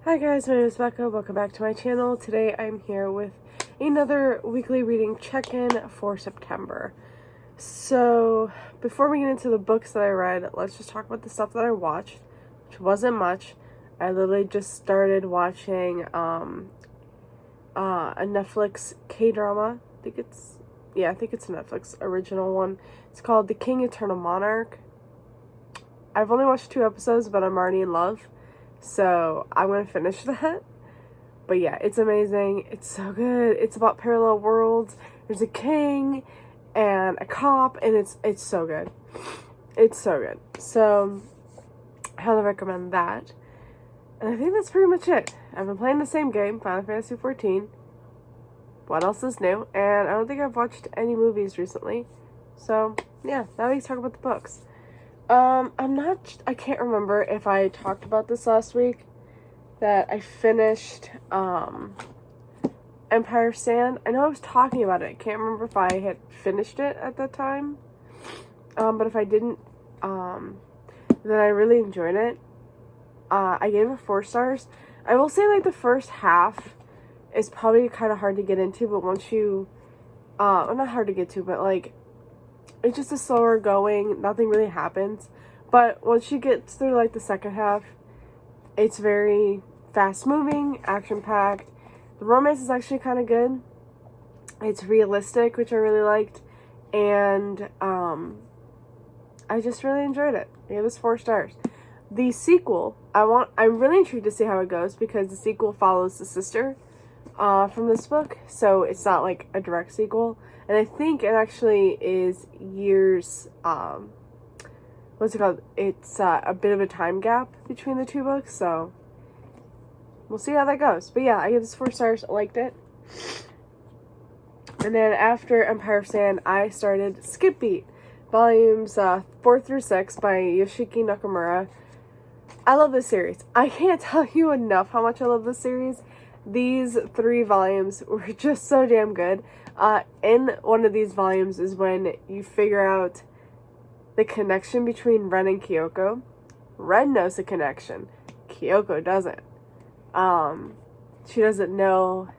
Hi guys, my name is Becca. Welcome back to my channel. Today I'm here with another weekly reading check-in for September. So, before we get into the books that I read, let's just talk about the stuff that I watched, which wasn't much. I literally just started watching a Netflix K-drama. I think it's a Netflix original one. It's called The King Eternal Monarch. I've only watched 2 episodes, but I'm already in love. So I'm going to finish that. But yeah, it's amazing. It's so good. It's about parallel worlds. There's a king and a cop, and it's so good. It's so good. So I highly recommend that. And I think that's pretty much it. I've been playing the same game, Final Fantasy XIV. What else is new? And I don't think I've watched any movies recently. So yeah, now we can talk about the books. I can't remember if I talked about this last week, that I finished, Empire Sand. I know I was talking about it. I can't remember if I had finished it at that time. But if I didn't, then I really enjoyed it. I gave it 4 stars. I will say, like, the first half is probably kind of hard to get into, but once you, well, not hard to get to, but, like, it's just a slower going, nothing really happens. But once you get through, like, the second half, it's very fast moving, action packed. The romance is actually kind of good. It's realistic, which I really liked. And I just really enjoyed it. I gave this 4 stars. The sequel, I'm really intrigued to see how it goes, because the sequel follows the sister from this book, so it's not like a direct sequel. And I think it actually is years, what's it called? It's a bit of a time gap between the 2 books, so we'll see how that goes. But yeah, I give this 4 stars. I liked it. And then after Empire of Sand, I started Skip Beat, volumes 4 through 6 by Yoshiki Nakamura. I love this series. I can't tell you enough how much I love this series. These 3 volumes were just so damn good. In one of these volumes is when you figure out the connection between Ren and Kyoko. Ren knows the connection. Kyoko doesn't. She doesn't know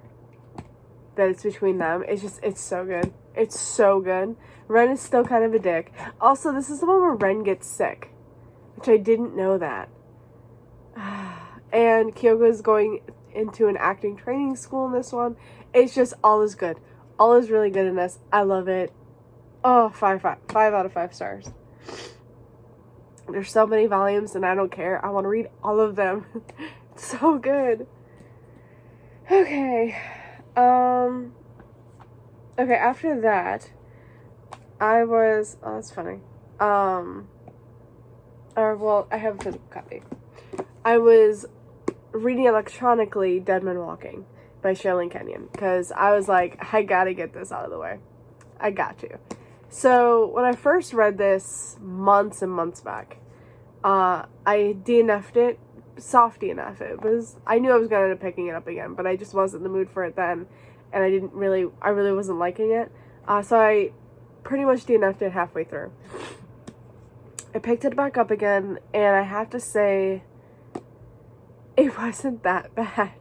that it's between them. It's so good. It's so good. Ren is still kind of a dick. Also, this is the one where Ren gets sick, which I didn't know that. And Kyoko is going into an acting training school in this one. It's just, all is good. All is really good in this. I love it. Oh, 5 out of 5 stars. There's so many volumes and I don't care. I want to read all of them. It's so good. Okay. Okay, after that, I was, oh, that's funny. Well, I have a physical copy. I was reading electronically Dead Man Walking by Sherilyn Kenyon, because I was like, I gotta get this out of the way. I got to. So when I first read this months and months back, I DNF'd it, soft DNF it. I knew I was gonna end up picking it up again, but I just wasn't in the mood for it then, and I really wasn't liking it. So I pretty much DNF'd it halfway through. I picked it back up again, and I have to say, it wasn't that bad.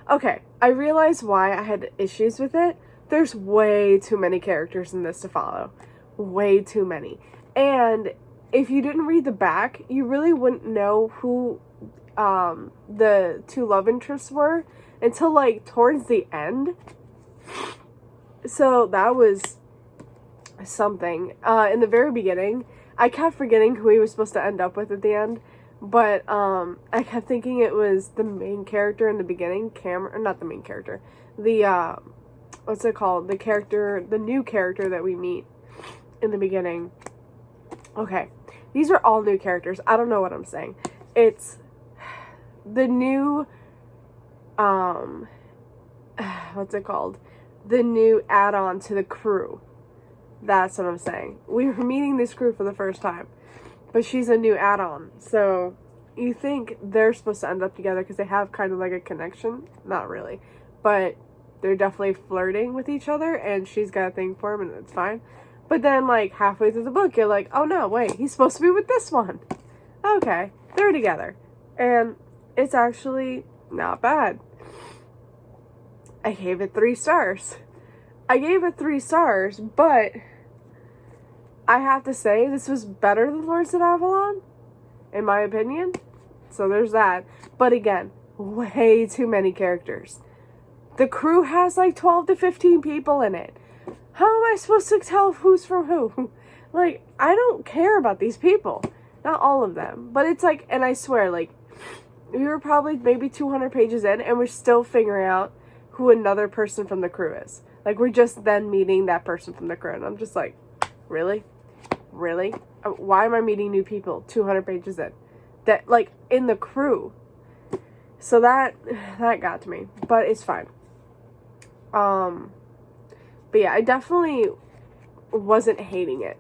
Okay, I realized why I had issues with it. There's way too many characters in this to follow. Way too many. And if you didn't read the back, you really wouldn't know who the 2 love interests were until, like, towards the end. So that was something. In the very beginning, I kept forgetting who he was supposed to end up with at the end. But, I kept thinking it was the main character in the beginning, not the main character, the, what's it called, the new character that we meet in the beginning. Okay, these are all new characters, I don't know what I'm saying. It's the new, what's it called, the new add-on to the crew. That's what I'm saying. We were meeting this crew for the first time. But she's a new add-on, so you think they're supposed to end up together because they have kind of like a connection. Not really, but they're definitely flirting with each other, and she's got a thing for him, and it's fine. But then, like, halfway through the book, you're like, oh no, wait, he's supposed to be with this one. Okay, they're together. And it's actually not bad. I gave it 3 stars. I gave it 3 stars, but I have to say this was better than Lords of Avalon, in my opinion. So there's that. But again, way too many characters. The crew has like 12 to 15 people in it. How am I supposed to tell who's from who? Like, I don't care about these people. Not all of them. But it's like, and I swear, like, we were probably maybe 200 pages in and we're still figuring out who another person from the crew is. Like, we're just then meeting that person from the crew. And I'm just like, really? Really? Why am I meeting new people 200 pages in? That, like, in the crew. So that got to me. But it's fine. But yeah, I definitely wasn't hating it.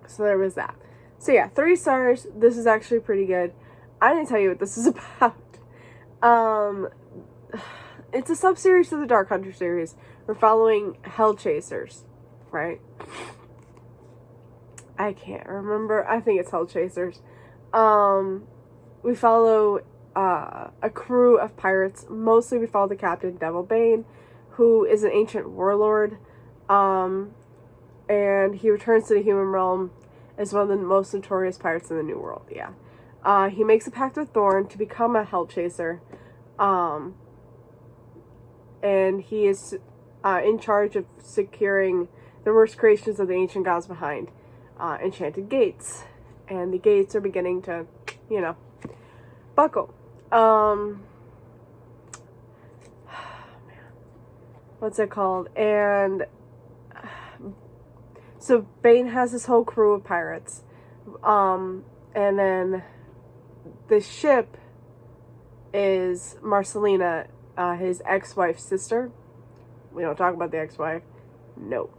So there was that. So yeah, 3 stars. This is actually pretty good. I didn't tell you what this is about. It's a sub-series to the Dark Hunter series. We're following Hell Chasers, right? I can't remember. I think it's Hell Chasers. We follow a crew of pirates. Mostly we follow the captain, Devil Bane, who is an ancient warlord. And he returns to the human realm as one of the most notorious pirates in the New World. Yeah. He makes a pact with Thorn to become a Hell Chaser. And he is in charge of securing the worst creations of the ancient gods behind enchanted gates. And the gates are beginning to, you know, buckle. What's it called? And so Bane has this whole crew of pirates. And then the ship is Marcelina, his ex-wife's sister. We don't talk about the ex-wife. No.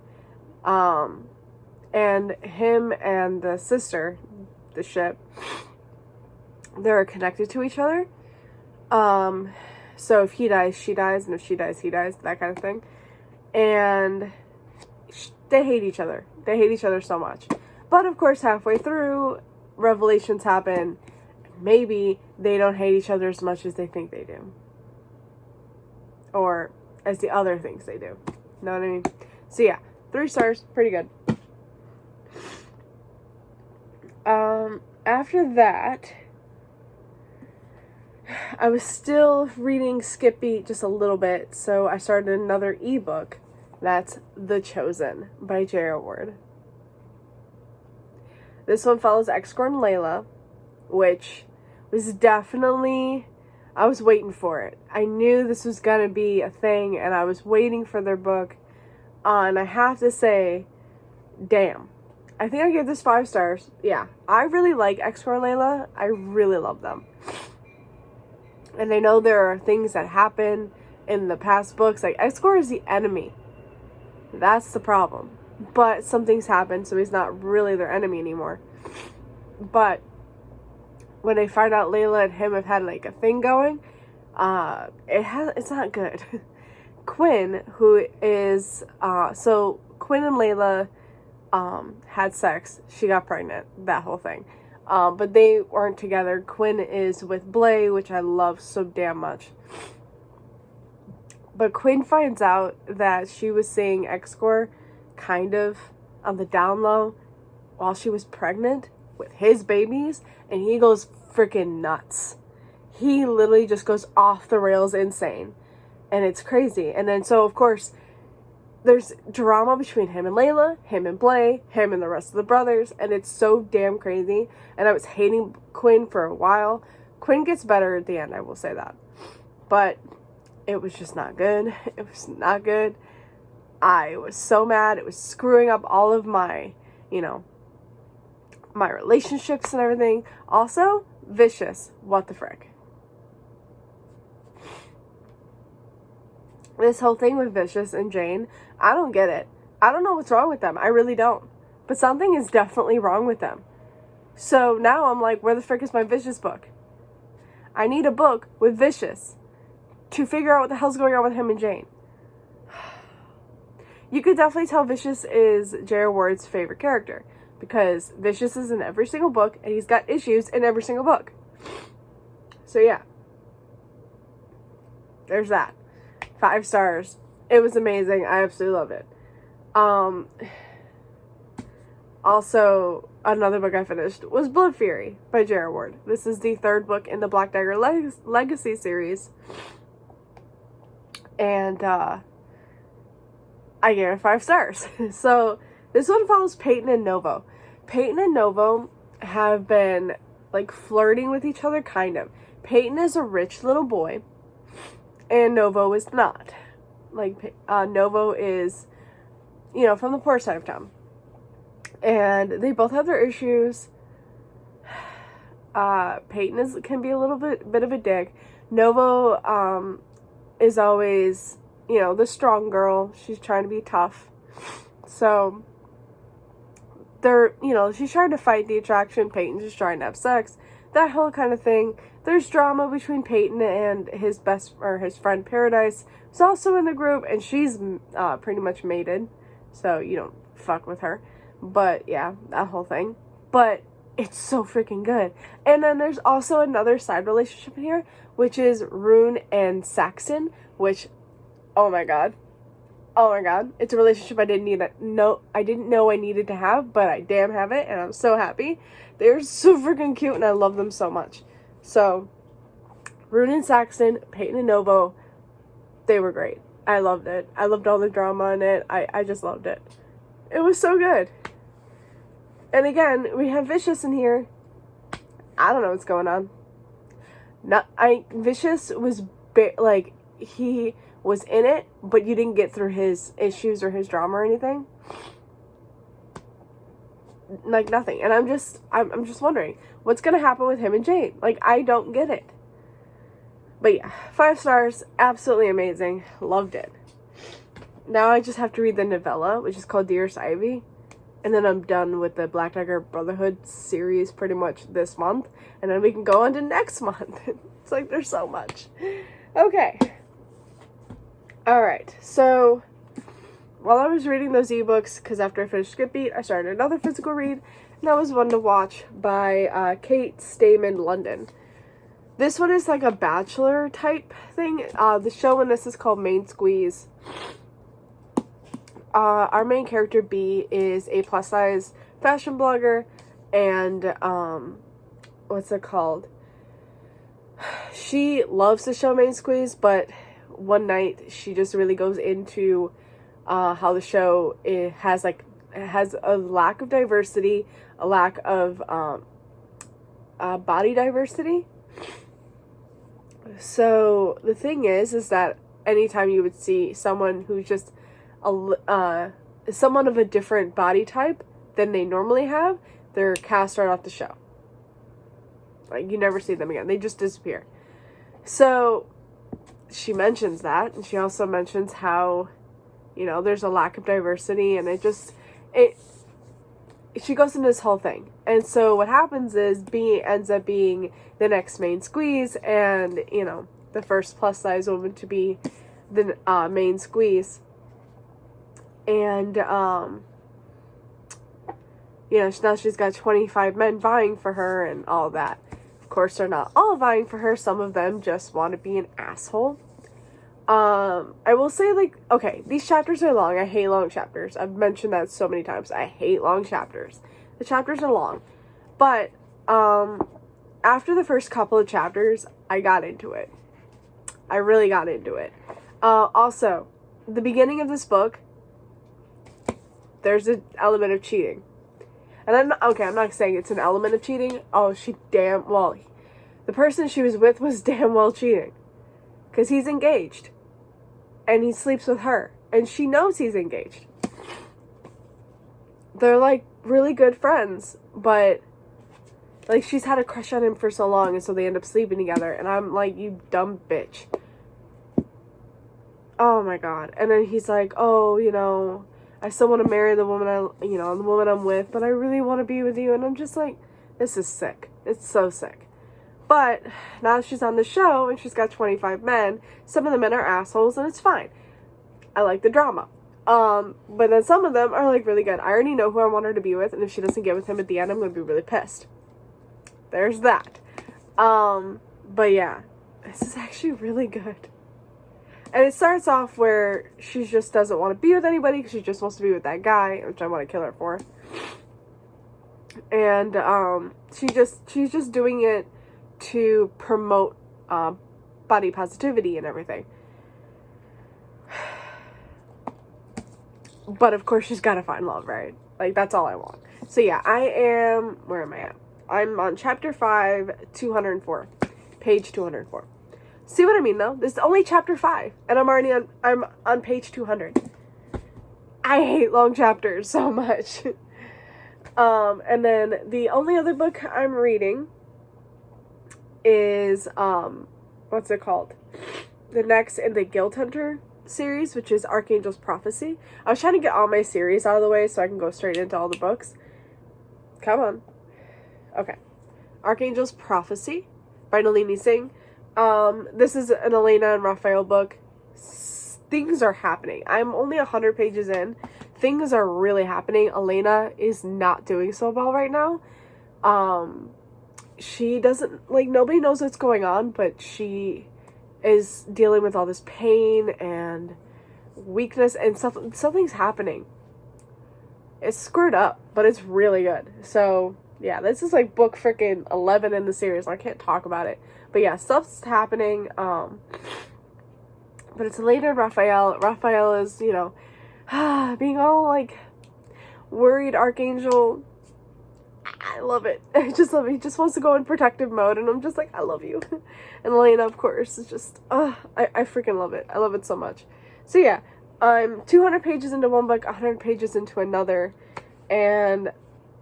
And him and the sister, the ship, they're connected to each other. So if he dies, she dies, and if she dies, he dies, that kind of thing. And they hate each other. They hate each other so much. But of course, halfway through, revelations happen. Maybe they don't hate each other as much as they think they do. Or as the other thinks they do. Know what I mean? So yeah, 3 stars, pretty good. After that, I was still reading Skippy just a little bit, so I started another ebook. That's The Chosen by J.R. Ward. This one follows X-Core and Layla, which was definitely, I was waiting for it. I knew this was going to be a thing, and I was waiting for their book. And I have to say, damn. I think I gave this 5 stars. Yeah, I really like X-Core and Layla. I really love them. And I know there are things that happen in the past books. Like, X-Core is the enemy. That's the problem. But some things happen, so he's not really their enemy anymore. But when they find out Layla and him have had, like, a thing going, it's not good. Quinn, who is, so Quinn and Layla had sex. She got pregnant. That whole thing. But they weren't together. Quinn is with Blay, which I love so damn much. But Quinn finds out that she was seeing X-Core kind of on the down low while she was pregnant with his babies, and he goes freaking nuts. He literally just goes off the rails insane. And it's crazy. And then, so of course, there's drama between him and Layla, him and Blay, him and the rest of the brothers, and it's so damn crazy. And I was hating Quinn for a while. Quinn gets better at the end, I will say that. But it was just not good. It was not good. I was so mad. It was screwing up all of my, you know, my relationships and everything. Also, Vicious. What the frick? This whole thing with Vicious and Jane, I don't get it. I don't know what's wrong with them. I really don't. But something is definitely wrong with them. So now I'm like, where the frick is my Vicious book? I need a book with Vicious to figure out what the hell's going on with him and Jane. You could definitely tell Vicious is J.R. Ward's favorite character, because Vicious is in every single book, and he's got issues in every single book. So yeah, there's that. 5 stars. It was amazing. I absolutely love it. Also, another book I finished was Blood Fury by J.R. Ward. This is the 3rd book in the Black Dagger Legacy series. And, I gave it 5 stars. So, this one follows Peyton and Novo. Peyton and Novo have been, like, flirting with each other, kind of. Peyton is a rich little boy, and Novo is not. Like, Novo is, you know, from the poor side of town. And they both have their issues. Peyton can be a little bit of a dick. Novo, is always, you know, the strong girl. She's trying to be tough. So, you know, she's trying to fight the attraction. Peyton's just trying to have sex. That whole kind of thing. There's drama between Peyton and his friend Paradise, who's also in the group, and she's pretty much mated. So, you don't fuck with her. But, yeah, that whole thing. But it's so freaking good. And then there's also another side relationship in here, which is Rune and Saxon, which, oh my god. Oh my god. It's a relationship I didn't know I needed to have, but I damn have it, and I'm so happy. They're so freaking cute, and I love them so much. So, Rune and Saxon, Peyton and Novo, they were great. I loved it. I loved all the drama in it. I just loved it. It was so good. And again, we have Vicious in here. I don't know what's going on. Vicious was like, he was in it, but you didn't get through his issues or his drama or anything. Like, nothing. And I'm just wondering what's gonna happen with him and Jane. Like, I don't get it. But yeah, 5 stars, absolutely amazing. Loved it. Now I just have to read the novella, which is called Dearest Ivy. And then I'm done with the Black Dagger Brotherhood series pretty much this month. And then we can go on to next month. It's like, there's so much. Okay. Alright, so while I was reading those ebooks, because after I finished Skip Beat, I started another physical read. And that was One to Watch by Kate Stayman London. This one is like a bachelor type thing. The show in this is called Main Squeeze. Our main character, B, is a plus-size fashion blogger, and, what's it called? She loves the show Main Squeeze, but one night she just really goes into, how the show has a lack of diversity, a lack of, body diversity. So, the thing is that anytime you would see someone who's just someone of a different body type than they normally have, they're cast right off the show. Like, you never see them again. They just disappear. So, she mentions that, and she also mentions how, you know, there's a lack of diversity, and she goes into this whole thing. And so what happens is B ends up being the next Main Squeeze, and, you know, the first plus-size woman to be the Main Squeeze. And, you know, now she's got 25 men vying for her and all that. Of course, they're not all vying for her. Some of them just want to be an asshole. I will say, like, okay, these chapters are long. I hate long chapters. I've mentioned that so many times. I hate long chapters. The chapters are long. But, after the first couple of chapters, I got into it. I really got into it. Also, the beginning of this book, there's an element of cheating. And I'm not saying it's an element of cheating. Oh, the person she was with was damn well cheating. Because he's engaged. And he sleeps with her. And she knows he's engaged. They're, like, really good friends. But, like, she's had a crush on him for so long, and so they end up sleeping together. And I'm like, you dumb bitch. Oh, my God. And then he's like, oh, you know, I still want to marry the woman I'm with, but I really want to be with you. And I'm just like, this is sick. It's so sick. But now she's on the show and she's got 25 men. Some of the men are assholes, and it's fine. I like the drama. But then some of them are, like, really good. I already know who I want her to be with, and if she doesn't get with him at the end, I'm going to be really pissed. There's that. But yeah, this is actually really good. And it starts off where she just doesn't want to be with anybody because she just wants to be with that guy, which I want to kill her for. And she's just doing it to promote body positivity and everything. But of course she's got to find love, right? Like, that's all I want. So yeah, where am I at? I'm on chapter 5, 204. Page 204. See what I mean, though? This is only chapter 5, and I'm on page 200. I hate long chapters so much. And then the only other book I'm reading is, what's it called? The next in the Guild Hunter series, which is Archangels Prophecy. I was trying to get all my series out of the way so I can go straight into all the books. Come on. Okay. Archangels Prophecy by Nalini Singh. This is an Elena and Raphael book. Things are happening. I'm only 100 pages in. Things are really happening. Elena is not doing so well right now. She doesn't, like, nobody knows what's going on, but she is dealing with all this pain and weakness and stuff. Something's happening. It's screwed up, but it's really good. So yeah, this is like book freaking 11 in the series. I can't talk about it, but yeah, stuff's happening. But it's Elena and Raphael. Raphael is, you know, being all like worried archangel. I love it. I just love it. He just wants to go in protective mode, and I'm just like, I love you. And Elena, of course, is just, I freaking love it. I love it so much. So yeah, I'm 200 pages into one book, 100 pages into another, and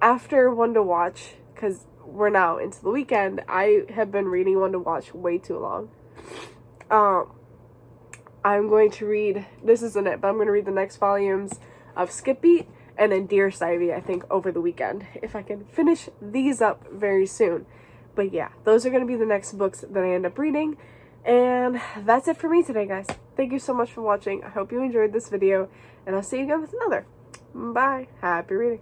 after One to Watch, because we're now into the weekend, I have been reading One to Watch way too long. I'm going to read, this isn't it, but I'm going to read the next volumes of Skip Beat and then Dear Ivy, I think, over the weekend, if I can finish these up very soon. But yeah, those are going to be the next books that I end up reading. And that's it for me today, guys. Thank you so much for watching. I hope you enjoyed this video, and I'll see you again with another. Bye. Happy reading.